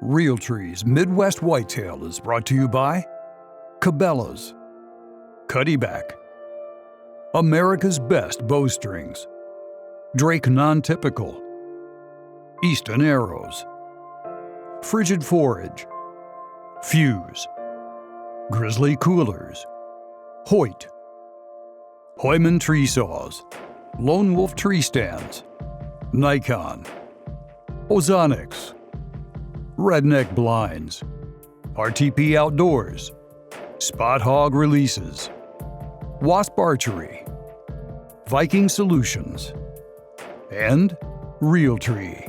Realtree's Midwest Whitetail is brought to you by Cabela's, Cuddyback, America's Best Bowstrings, Drake Non-Typical, Easton Arrows, Frigid Forage, Fuse, Grizzly Coolers, Hoyt, Hoyman Tree Saws, Lone Wolf Tree Stands, Nikon, Ozonics, Redneck Blinds, RTP Outdoors, Spot Hog Releases, Wasp Archery, Viking Solutions, and Realtree.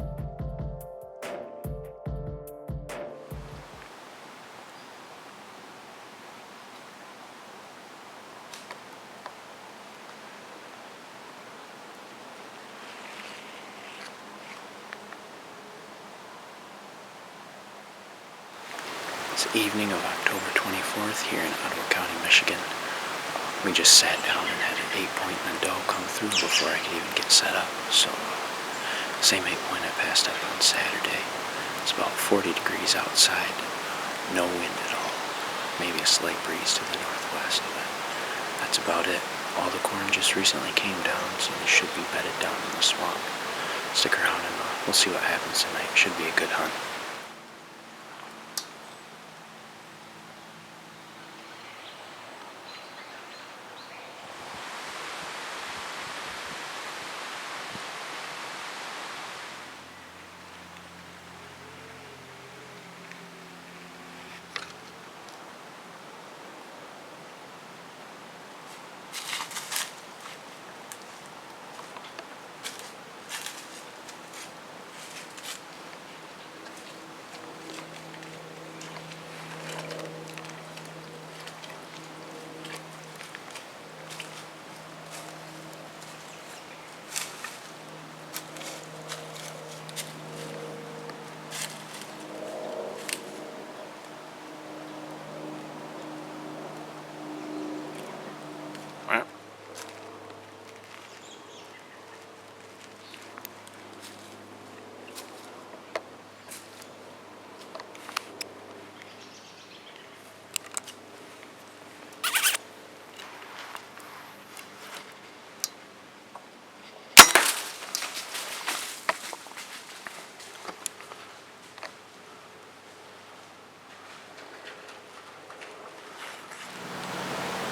It's the evening of October 24th here in Ottawa County, Michigan. We just sat down and had an 8-point in the doe come through before I could even get set up. So, same 8-point I passed up on Saturday. It's about 40 degrees outside, no wind at all, maybe a slight breeze to the northwest, but that's about it. All the corn just recently came down, so they should be bedded down in the swamp. Stick around and we'll see what happens tonight. Should be a good hunt.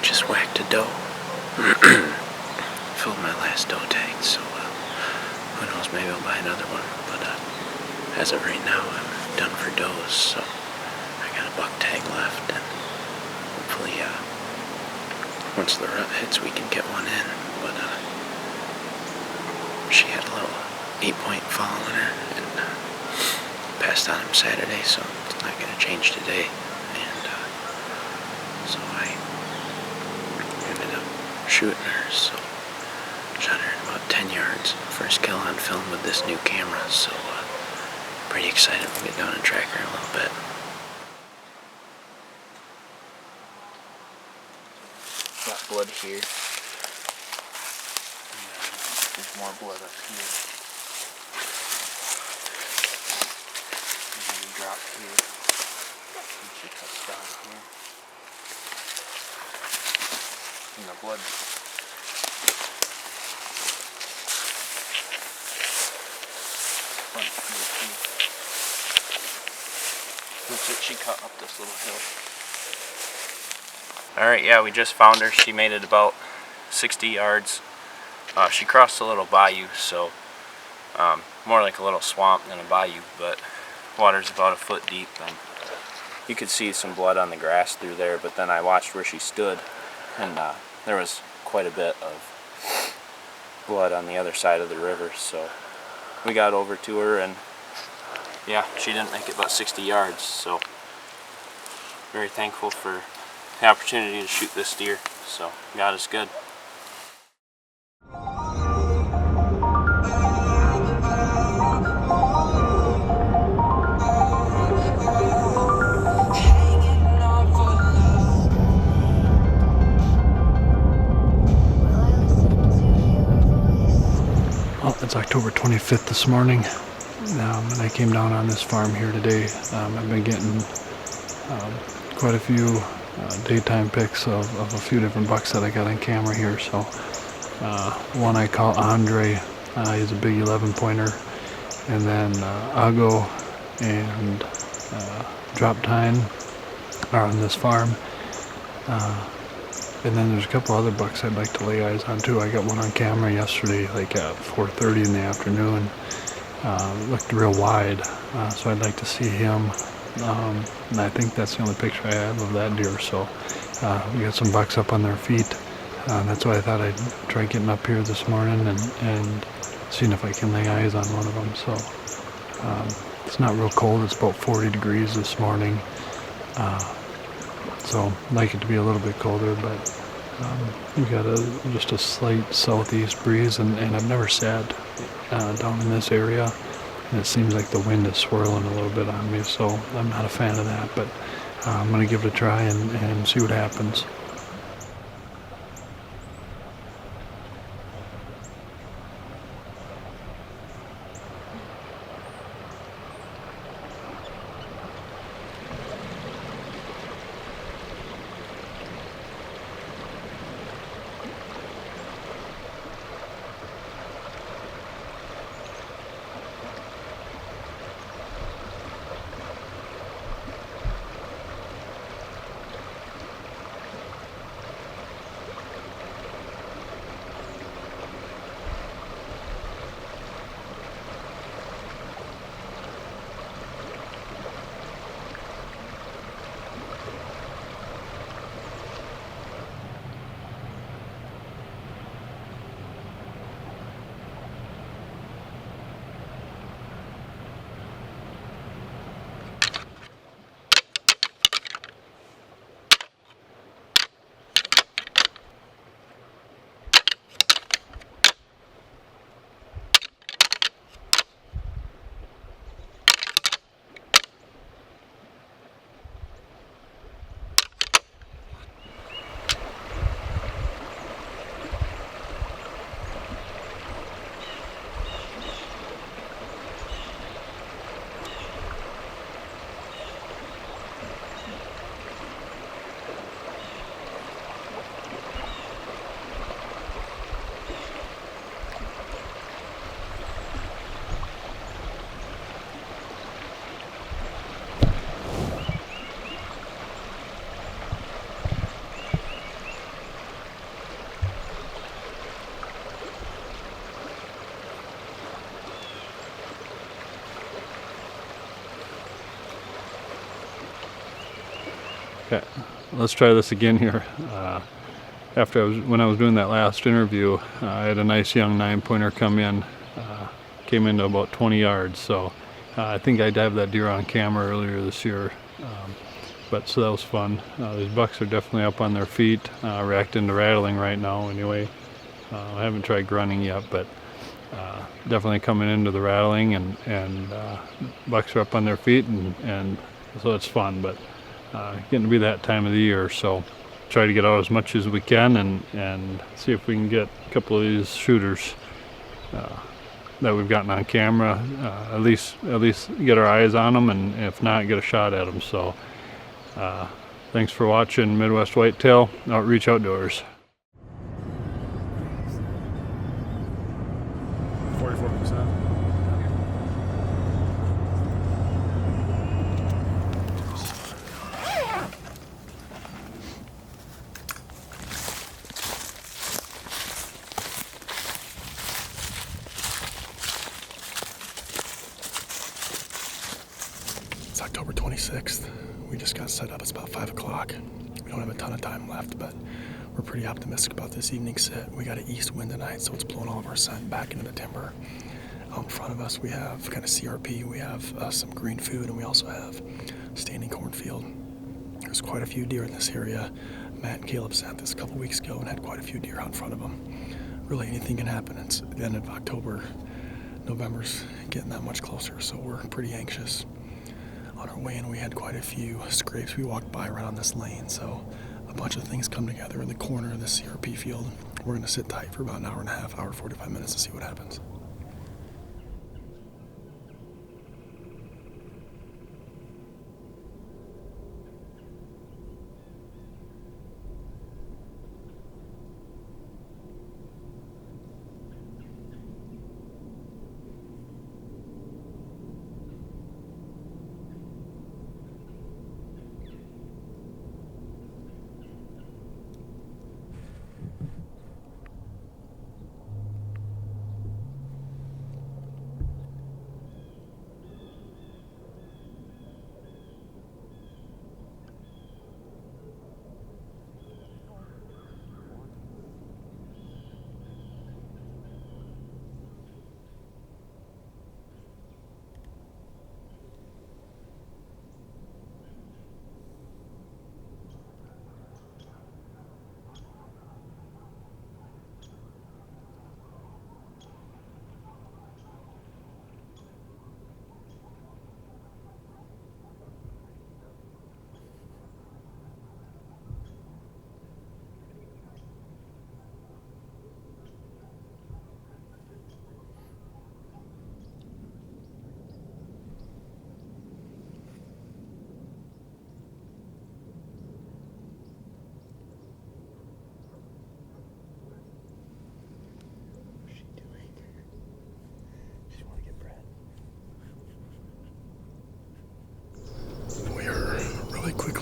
Just whacked a doe. Filled my last doe tag, so who knows, maybe I'll buy another one. But as of right now, I'm done for does, so I got a buck tag left, and hopefully once the rut hits, we can get one in. But she had a little 8-point fall on her, and passed on him Saturday, so it's not going to change today. And so I ended up shooting her, so shot her at about 10 yards. First kill on film with this new camera, so pretty excited to get down and track her a little bit. Got blood here. And there's more blood up here. And then we drop here. And she cuts down here. And the blood front here too. Looks like she cut up this little hill. Alright, yeah, we just found her. She made it about 60 yards. She crossed a little bayou, so more like a little swamp than a bayou, but water's about a foot deep, and you could see some blood on the grass through there. But then I watched where she stood, and there was quite a bit of blood on the other side of the river, so we got over to her, and yeah, she didn't make it about 60 yards, so very thankful for the opportunity to shoot this deer, so God is good. Well, it's October 25th this morning. and I came down on this farm here today. I've been getting quite a few daytime pics of a few different bucks that I got on camera here. So one I call Andre, he's a big 11-pointer, and then Ago and Drop Tine are on this farm. And then there's a couple other bucks I'd like to lay eyes on too. I got one on camera yesterday, like at 4:30 in the afternoon. Looked real wide, so I'd like to see him. And I think that's the only picture I have of that deer. So we got some bucks up on their feet. That's why I thought I'd try getting up here this morning and seeing if I can lay eyes on one of them. So it's not real cold. It's about 40 degrees this morning. So I'd like it to be a little bit colder, but we got just a slight southeast breeze, and I've never sat down in this area, and it seems like the wind is swirling a little bit on me, so I'm not a fan of that, but I'm going to give it a try and see what happens. Okay, let's try this again here. When I was doing that last interview, I had a nice young 9-pointer come in, came into about 20 yards. So I think I'd have that deer on camera earlier this year. So that was fun. These bucks are definitely up on their feet, reacting to rattling right now anyway. I haven't tried grunting yet, but definitely coming into the rattling, and bucks are up on their feet, and so it's fun. But getting to be that time of the year, so try to get out as much as we can and see if we can get a couple of these shooters that we've gotten on camera, at least get our eyes on them, and if not, get a shot at them. So thanks for watching Midwest Whitetail Outreach Outdoors. 44%. It's October 26th. We just got set up. It's about 5 o'clock. We don't have a ton of time left, but we're pretty optimistic about this evening's sit. We got an east wind tonight, so it's blowing all of our scent back into the timber. Out in front of us, we have kind of CRP. We have some green food, and we also have standing cornfield. There's quite a few deer in this area. Matt and Caleb sat this a couple weeks ago and had quite a few deer out in front of them. Really, anything can happen. It's the end of October. November's getting that much closer, so we're pretty anxious. On our way in, we had quite a few scrapes. We walked by right on this lane, so a bunch of things come together in the corner of the CRP field. We're going to sit tight for about an hour and a half, hour 45 minutes to see what happens.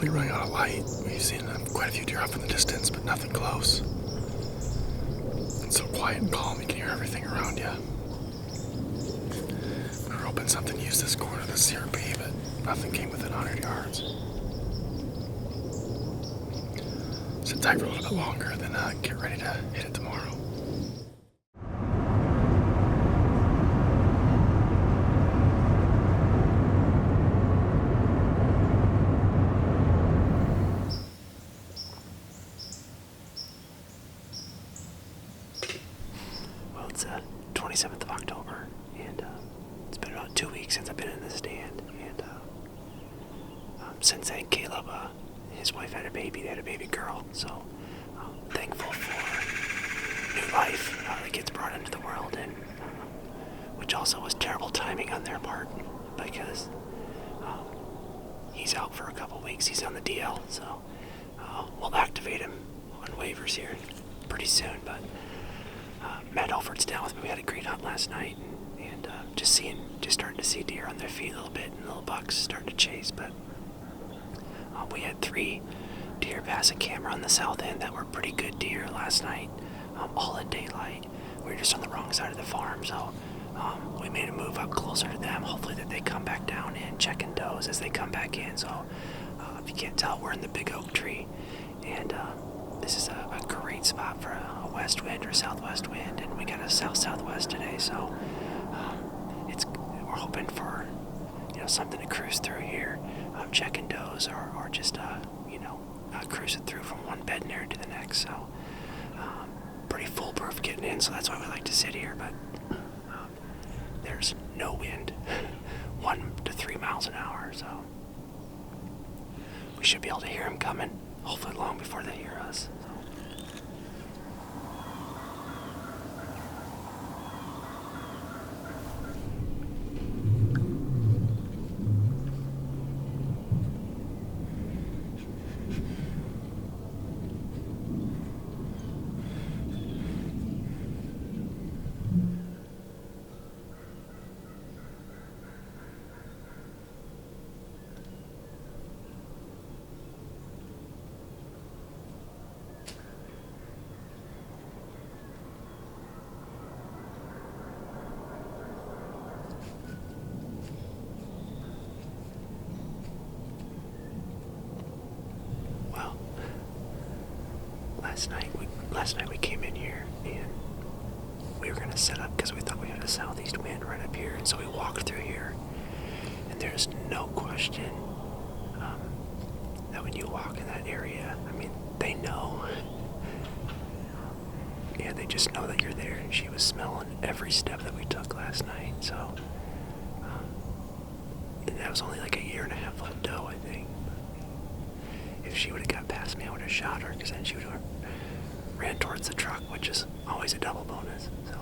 quickly running out of light. We've seen quite a few deer off in the distance, but nothing close. It's so quiet and calm, you can hear everything around you. We were hoping something used this corner of the CRP, but nothing came within 100 yards. Sit tight for a little bit longer, then get ready to hit it tomorrow. Well, it's 27th of October, and it's been about 2 weeks since I've been in the stand, and since then, Caleb, his wife had a baby. They had a baby girl, so thankful for new life that gets brought into the world, and which also was terrible timing on their part, because he's out for a couple weeks. He's on the DL, so we'll activate him on waivers here pretty soon, but Matt Holford's down with me. We had a great hunt last night, and just starting to see deer on their feet a little bit, and little bucks starting to chase. But we had 3 deer pass a camera on the south end that were pretty good deer last night, all in daylight. We were just on the wrong side of the farm, so we made a move up closer to them. Hopefully that they come back down in, checking does as they come back in. So if you can't tell, we're in the big oak tree, and this is a great spot for a west wind or southwest wind, and we got a south-southwest today, so we're hoping for something to cruise through here, checking does or just cruising through from one bed area to the next. So pretty foolproof getting in, so that's why we like to sit here. But there's no wind, 1 to 3 miles an hour, so we should be able to hear them coming, hopefully long before they hear us. Last night we came in here and we were going to set up because we thought we had a southeast wind right up here, and so we walked through here, and there's no question that when you walk in that area, I mean, they know. Yeah, they just know that you're there, and she was smelling every step that we took last night, so and that was only like a 1.5 foot doe, I think. If she would have got past me, I would have shot her, because then she would have ran towards the truck, which is always a double bonus. So,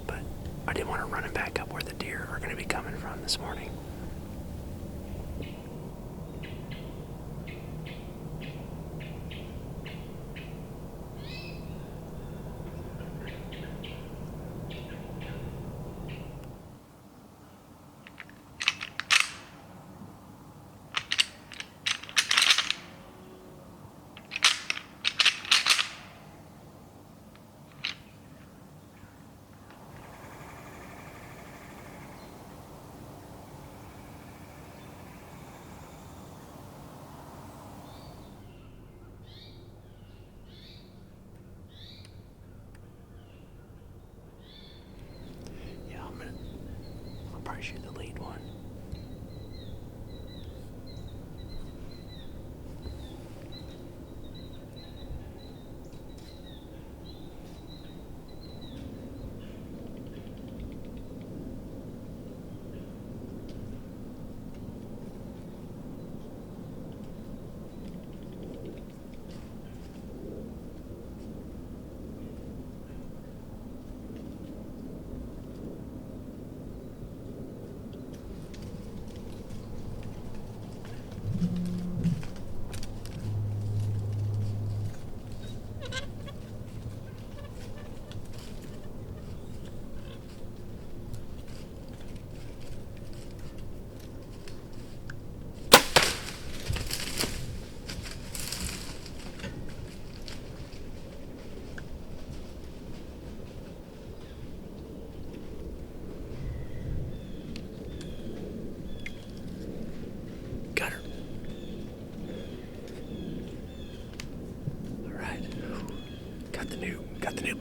but I didn't want to run him back up where the deer are going to be coming from this morning.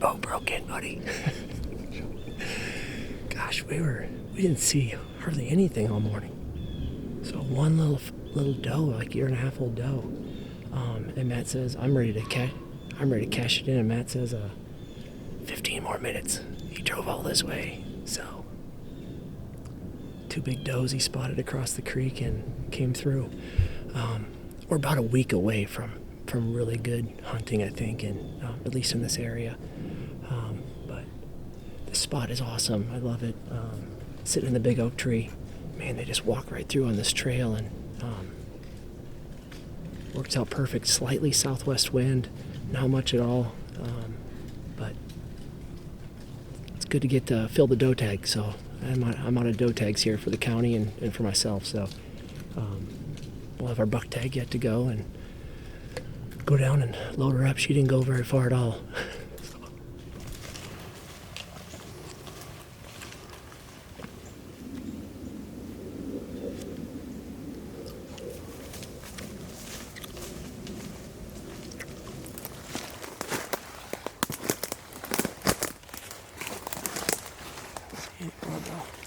bow broke in, buddy. Gosh, we didn't see hardly anything all morning. So one little doe, like year-and-a-half-old doe, and Matt says, I'm ready to cash it in, and Matt says, 15 more minutes. He drove all this way, so 2 big does he spotted across the creek and came through. We're about a week away from really good hunting, I think, and at least in this area. But this spot is awesome. I love it. Sitting in the big oak tree, man, they just walk right through on this trail, and works out perfect. Slightly southwest wind, not much at all, but it's good to get to fill the doe tag. So I'm out of doe tags here for the county and for myself. So we'll have our buck tag yet to go and go down and load her up. She didn't go very far at all. Here we go.